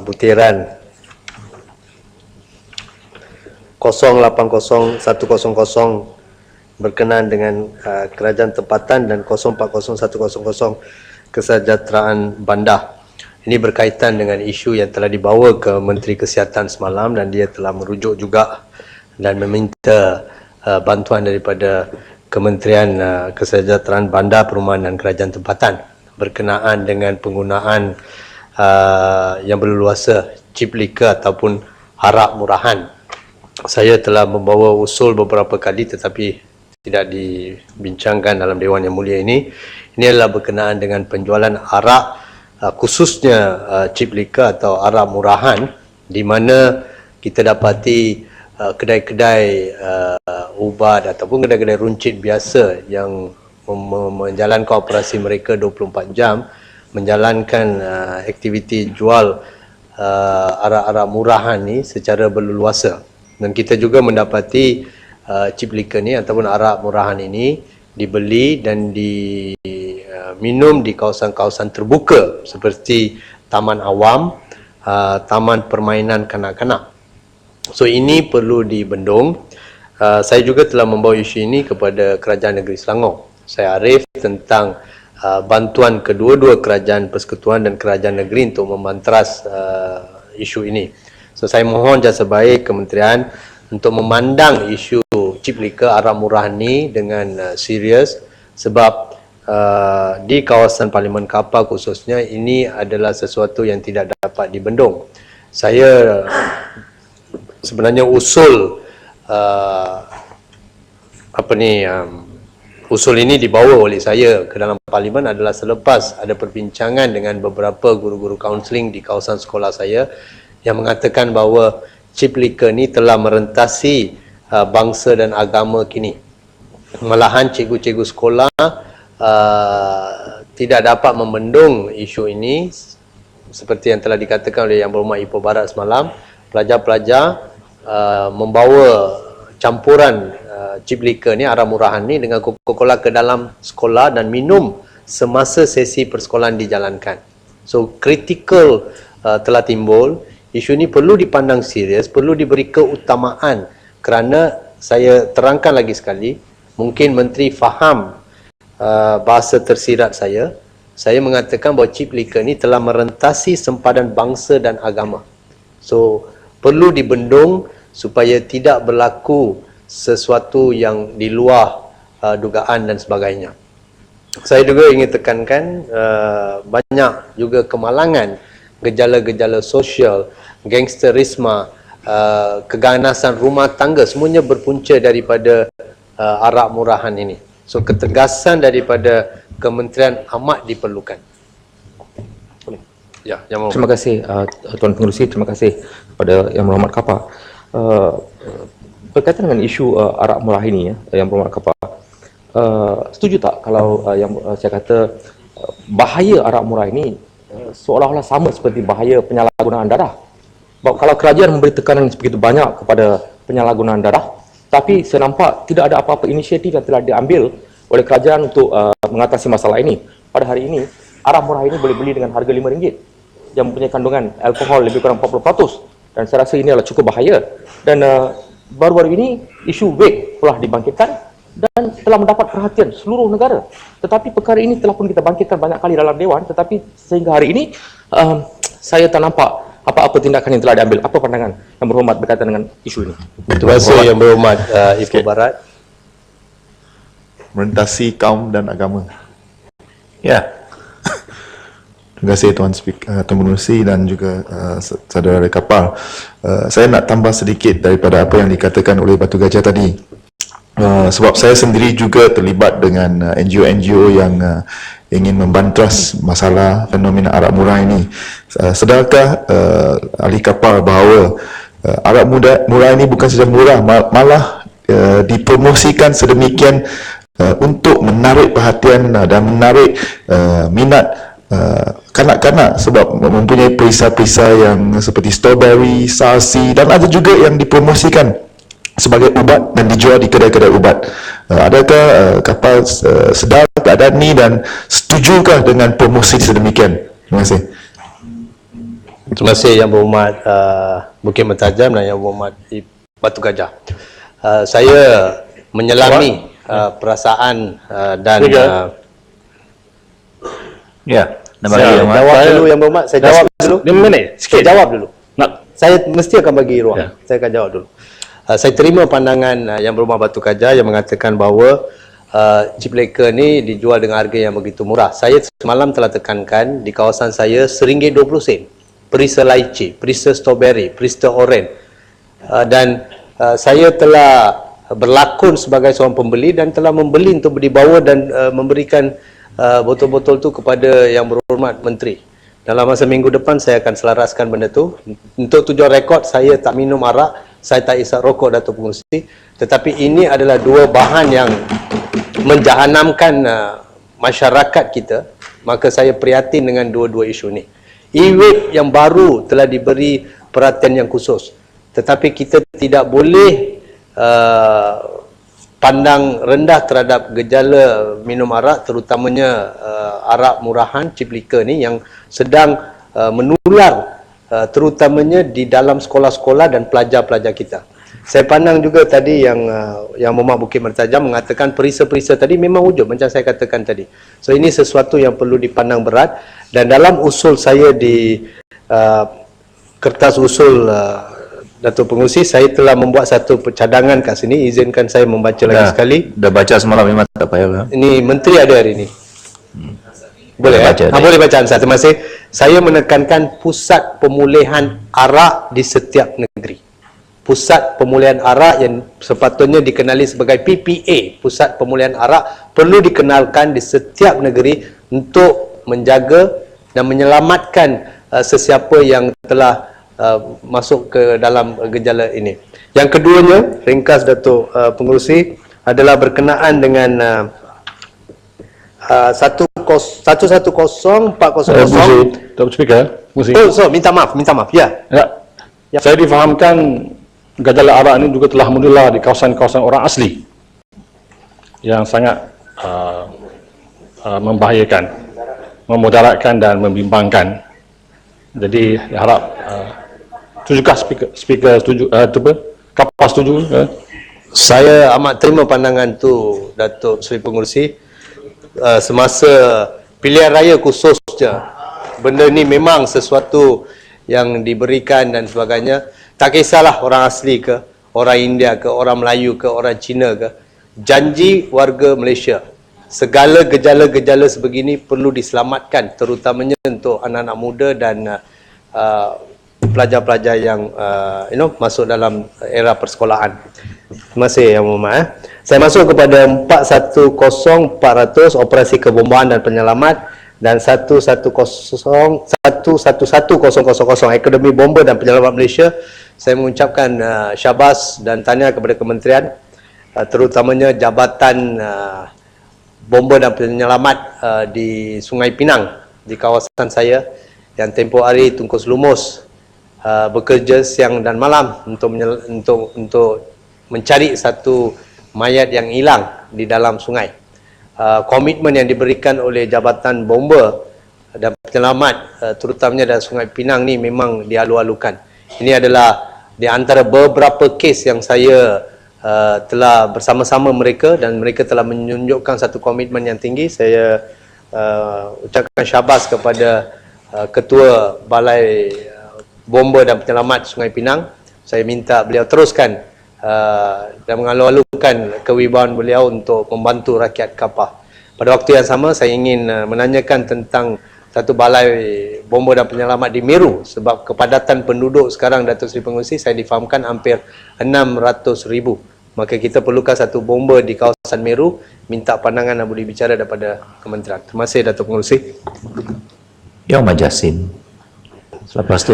butiran 080100 berkenaan dengan kerajaan tempatan dan 040100 kesejahteraan bandar. Ini berkaitan dengan isu yang telah dibawa ke Menteri Kesihatan semalam dan dia telah merujuk juga dan meminta bantuan daripada Kementerian Kesejahteraan Bandar, Perumahan dan Kerajaan Tempatan berkenaan dengan penggunaan yang berleluasa chip liquor ataupun arak murahan. Saya telah membawa usul beberapa kali tetapi tidak dibincangkan dalam Dewan Yang Mulia ini. Ini adalah berkenaan dengan penjualan arak, khususnya chip liquor atau arak murahan, di mana kita dapati kedai-kedai ubat ataupun kedai-kedai runcit biasa yang menjalankan operasi mereka 24 jam menjalankan aktiviti jual arak-arak murahan ni secara berleluasa. Dan kita juga mendapati chip liquor ni ataupun arak murahan ini dibeli dan diminum di kawasan-kawasan terbuka seperti taman awam, taman permainan kanak-kanak. So ini perlu dibendung. Saya juga telah membawa isu ini kepada Kerajaan Negeri Selangor. Saya arif tentang bantuan kedua-dua kerajaan persekutuan dan kerajaan negeri untuk memantras isu ini. So saya mohon jasa baik kementerian untuk memandang isu chip liquor arak murah ni dengan serius, sebab di kawasan Parlimen Kapar khususnya ini adalah sesuatu yang tidak dapat dibendung. Saya sebenarnya usul usul ini dibawa oleh saya ke dalam Parlimen adalah selepas ada perbincangan dengan beberapa guru-guru kaunseling di kawasan sekolah saya yang mengatakan bahawa chip liquor ni telah merentasi bangsa dan agama kini. Malahan cikgu-cikgu sekolah tidak dapat membendung isu ini seperti yang telah dikatakan oleh Yang Berhormat Ipoh Barat semalam. Pelajar-pelajar membawa campuran chip liquor ni, arak murahan ni dengan Coca-Cola ke dalam sekolah dan minum semasa sesi persekolahan dijalankan. So kritikal telah timbul. Isu ini perlu dipandang serius, perlu diberi keutamaan kerana saya terangkan lagi sekali, mungkin Menteri faham bahasa tersirat saya. Saya mengatakan bahawa chip liquor ni telah merentasi sempadan bangsa dan agama. So perlu dibendung supaya tidak berlaku sesuatu yang di luar dugaan dan sebagainya. Saya juga ingin tekankan banyak juga kemalangan, gejala-gejala sosial, gangsterisme, keganasan rumah tangga, semuanya berpunca daripada arak murahan ini. So ketegasan daripada kementerian amat diperlukan. Ya, terima kasih Tuan Pengerusi, terima kasih kepada Yang Berhormat Kapar. Berkaitan dengan isu arak murah ini, Yang Berhormat Kapar, setuju tak kalau saya kata bahaya arak murah ini seolah-olah sama seperti bahaya penyalahgunaan darah? Kalau kerajaan memberi tekanan begitu banyak kepada penyalahgunaan darah, tapi saya nampak tidak ada apa-apa inisiatif yang telah diambil oleh kerajaan untuk mengatasi masalah ini. Pada hari ini, arak murah ini boleh beli dengan harga RM5 yang mempunyai kandungan alkohol lebih kurang 40%, dan saya rasa ini adalah cukup bahaya. Dan baru-baru ini isu vape telah dibangkitkan dan telah mendapat perhatian seluruh negara. Tetapi perkara ini telah pun kita bangkitkan banyak kali dalam Dewan, tetapi sehingga hari ini saya tak nampak apa-apa tindakan yang telah diambil. Apa pandangan Yang Berhormat berkaitan dengan isu ini? Terima kasih Yang Berhormat Ipoh Barat. Merentasi kaum dan agama. Ya. Terima kasih Tuan Pengerusi dan juga saudara Kapar. Saya nak tambah sedikit daripada apa yang dikatakan oleh Batu Gajah tadi. Sebab saya sendiri juga terlibat dengan NGO-NGO yang ingin membantras masalah fenomena arak murah ini. Sedarkah ahli kapal bahawa arak murah ini bukan saja murah, malah dipromosikan sedemikian untuk menarik perhatian dan menarik minat kanak-kanak, sebab mempunyai perisa-perisa yang seperti strawberry, sarsi, dan ada juga yang dipromosikan sebagai ubat dan dijual di kedai-kedai ubat. Adakah kapal sedar keadaan ini dan setujukah dengan promosi sedemikian? Terima kasih. Terima kasih Yang Berhormat Bukit Mentajam dan Yang Berhormat Batu Gajah. Saya menyelami perasaan dan Ya, saya jawab dulu Yang Berhormat. Saya jawab dulu. 5 minit. Saya jawab dulu. Nak Saya mesti akan bagi ruang. Ya. Saya akan jawab dulu. Saya terima pandangan Yang Berhormat Batu Gajah yang mengatakan bahawa chip lacquer ni dijual dengan harga yang begitu murah. Saya semalam telah tekankan di kawasan saya RM1.20 perisa laici, perisa strawberry, perisa oren. Dan saya telah berlakon sebagai seorang pembeli dan telah membeli untuk dibawa dan memberikan botol-botol tu kepada Yang Berhormat Menteri. Dalam masa minggu depan saya akan selaraskan benda tu. Untuk tujuan rekod, saya tak minum arak, saya tak isap rokok Datuk Pengerusi. Tetapi ini adalah dua bahan yang menjahanamkan masyarakat kita. Maka saya prihatin dengan dua-dua isu ni. E-vape yang baru telah diberi perhatian yang khusus. Tetapi kita tidak boleh pandang rendah terhadap gejala minum arak, terutamanya arak murahan, chip liquor ni yang sedang menular terutamanya di dalam sekolah-sekolah dan pelajar-pelajar kita. Saya pandang juga tadi yang Mohd Bukit Mentajam mengatakan perisa-perisa tadi memang wujud macam saya katakan tadi. So ini sesuatu yang perlu dipandang berat dan dalam usul saya di kertas usul Datuk Pengerusi, saya telah membuat satu cadangan kat sini. Izinkan saya membaca lagi sekali. Dah baca semalam, memang tak payah lah. Ini Menteri ada hari ini. Boleh baca, boleh baca Ansar. Terima kasih. Saya menekankan pusat pemulihan arak di setiap negeri. Pusat pemulihan arak yang sepatutnya dikenali sebagai PPA, pusat pemulihan arak, perlu dikenalkan di setiap negeri untuk menjaga dan menyelamatkan sesiapa yang telah masuk ke dalam gejala ini. Yang keduanya, ringkas Datuk Pengerusi, adalah berkenaan dengan 110400. Datuk Speaker, Oh, so minta maaf. Ya. Ya. Saya difahamkan gejala arak ini juga telah menular di kawasan-kawasan orang asli yang sangat membahayakan, memudaratkan dan membimbangkan. Jadi harap setujukah speaker setuju, Kapal setuju? Saya amat terima pandangan tu Datuk Seri Pengerusi. Semasa pilihan raya khususnya, benda ni memang sesuatu yang diberikan dan sebagainya. Tak kisahlah orang asli ke, orang India ke, orang Melayu ke, orang Cina ke. Janji warga Malaysia, segala gejala-gejala sebegini perlu diselamatkan, terutamanya untuk anak-anak muda dan pelajar-pelajar yang masuk dalam era persekolahan. Terima kasih Yang Berhormat. Saya masuk kepada 410400 operasi kebombahan dan penyelamat dan 111000 Akademi Bomba dan Penyelamat Malaysia. Saya mengucapkan syabas dan tahniah kepada kementerian, terutamanya Jabatan Bomba dan Penyelamat di Sungai Pinang di kawasan saya yang tempoh hari tungkus lumus bekerja siang dan malam untuk mencari satu mayat yang hilang di dalam sungai. Komitmen yang diberikan oleh Jabatan Bomba dan Penyelamat terutamanya dari Sungai Pinang ni memang dialu-alukan. Ini adalah di antara beberapa kes yang saya telah bersama-sama mereka dan mereka telah menunjukkan satu komitmen yang tinggi. Saya ucapkan syabas kepada Ketua Balai Bomba dan Penyelamat Sungai Pinang. Saya minta beliau teruskan dan mengalu-alukan kewibawaan beliau untuk membantu rakyat Kapar. Pada waktu yang sama, saya ingin menanyakan tentang satu balai bomba dan penyelamat di Meru, sebab kepadatan penduduk sekarang Datuk Seri Pengerusi saya difahamkan hampir 600,000. Maka kita perlukan satu bomba di kawasan Meru. Minta pandangan dan budi bicara daripada kementerian. Terima kasih Datuk Pengerusi. Yang Majasin. Selepas tu